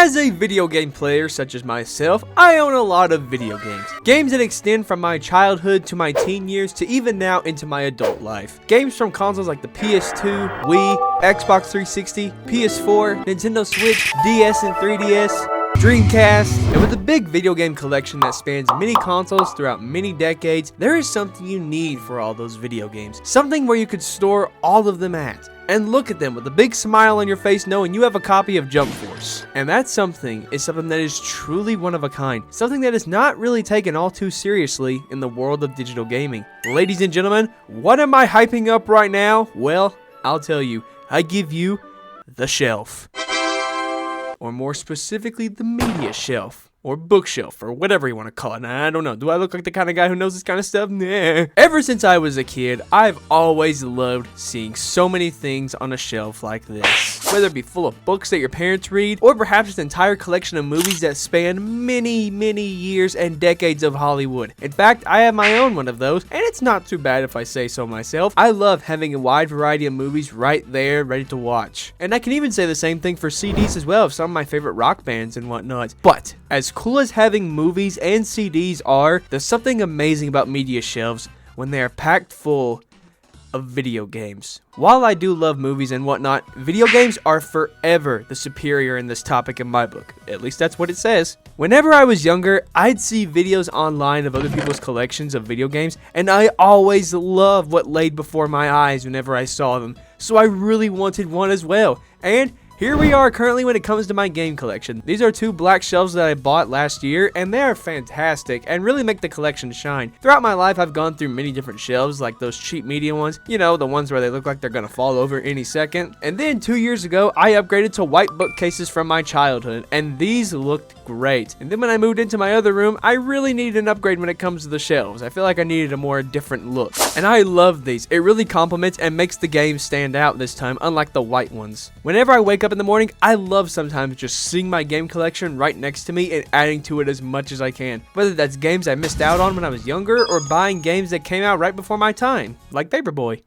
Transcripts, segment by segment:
As a video game player such as myself, I own a lot of video games. Games that extend from my childhood to my teen years to even now into my adult life. Games from consoles like the PS2, Wii, Xbox 360, PS4, Nintendo Switch, DS and 3DS, Dreamcast, and with a big video game collection that spans many consoles throughout many decades, there is something you need for all those video games. Something where you could store all of them at, and look at them with a big smile on your face knowing you have a copy of Jump Force. And that something is something that is truly one of a kind. Something that is not really taken all too seriously in the world of digital gaming. Ladies and gentlemen, what am I hyping up right now? Well, I'll tell you. I give you the shelf. Or more specifically, the media shelf. Or bookshelf, or whatever you want to call it. I don't know. Do I look like the kind of guy who knows this kind of stuff? Nah. Ever since I was a kid, I've always loved seeing so many things on a shelf like this. Whether it be full of books that your parents read, or perhaps an entire collection of movies that span many, many years and decades of Hollywood. In fact, I have my own one of those, and it's not too bad if I say so myself. I love having a wide variety of movies right there, ready to watch. And I can even say the same thing for CDs as well, of some of my favorite rock bands and whatnot. But as cool as having movies and CDs are, there's something amazing about media shelves when they are packed full of video games. While I do love movies and whatnot, video games are forever the superior in this topic in my book. At least that's what it says. Whenever I was younger, I'd see videos online of other people's collections of video games, and I always loved what laid before my eyes whenever I saw them. So I really wanted one as well. And here we are currently when it comes to my game collection. These are two black shelves that I bought last year, and they are fantastic and really make the collection shine. Throughout my life, I've gone through many different shelves, like those cheap media ones, you know, the ones where they look like they're gonna fall over any second. And then 2 years ago, I upgraded to white bookcases from my childhood, and these looked great. And then when I moved into my other room, I really needed an upgrade when it comes to the shelves. I feel like I needed a more different look. And I love these. It really complements and makes the game stand out this time, unlike the white ones. Whenever I wake up in the morning, I love sometimes just seeing my game collection right next to me and adding to it as much as I can. Whether that's games I missed out on when I was younger or buying games that came out right before my time, like Paperboy.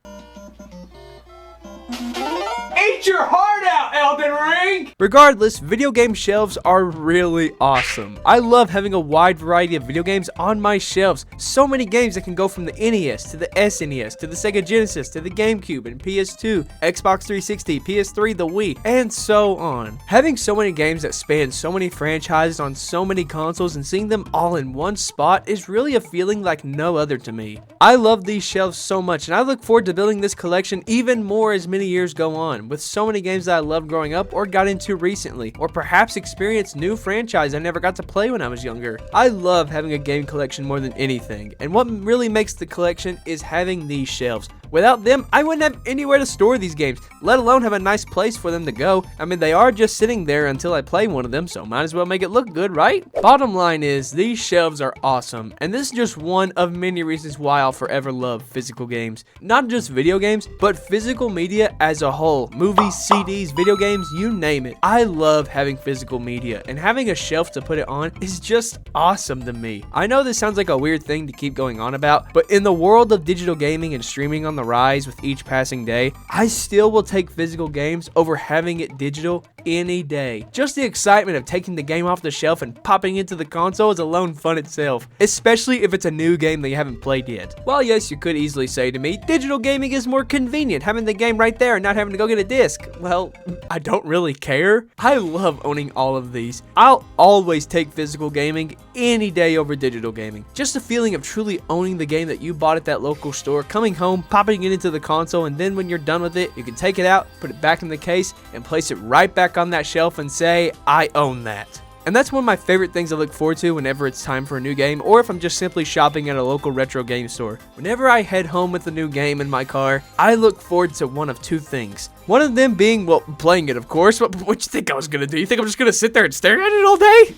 Eat your heart out, Elden Ring! Regardless, video game shelves are really awesome. I love having a wide variety of video games on my shelves. So many games that can go from the NES to the SNES to the Sega Genesis to the GameCube and PS2, Xbox 360, PS3, the Wii, and so on. Having so many games that span so many franchises on so many consoles and seeing them all in one spot is really a feeling like no other to me. I love these shelves so much, and I look forward to building this collection even more as many years go on, with so many games that I loved growing up or got into recently, or perhaps experienced new franchise I never got to play when I was younger. I love having a game collection more than anything, and what really makes the collection is having these shelves. Without them, I wouldn't have anywhere to store these games, let alone have a nice place for them to go. I mean, they are just sitting there until I play one of them, so might as well make it look good, right? Bottom line is, these shelves are awesome, and this is just one of many reasons why I'll forever love physical games. Not just video games, but physical media as a whole. Movies, CDs, video games, you name it. I love having physical media, and having a shelf to put it on is just awesome to me. I know this sounds like a weird thing to keep going on about, but in the world of digital gaming and streaming on the rise with each passing day, I still will take physical games over having it digital any day. Just the excitement of taking the game off the shelf and popping into the console is alone fun itself, especially if it's a new game that you haven't played yet. While yes, you could easily say to me, digital gaming is more convenient, having the game right there and not having to go get a disc. Well, I don't really care. I love owning all of these. I'll always take physical gaming any day over digital gaming. Just the feeling of truly owning the game that you bought at that local store, coming home, popping it into the console, and then when you're done with it, you can take it out, put it back in the case, and place it right back on that shelf and say, I own that. And that's one of my favorite things I look forward to whenever it's time for a new game, or if I'm just simply shopping at a local retro game store. Whenever I head home with a new game in my car, I look forward to one of two things. One of them being, well, playing it, of course. What you think I was gonna do? You think I'm just gonna sit there and stare at it all day?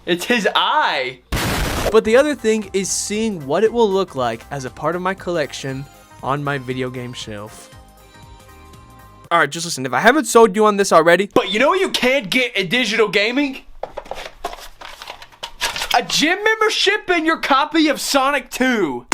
It's his eye! But the other thing is seeing what it will look like as a part of my collection on my video game shelf. Alright, just listen, if I haven't sold you on this already, but you know what you can't get in digital gaming? A gym membership and your copy of Sonic 2.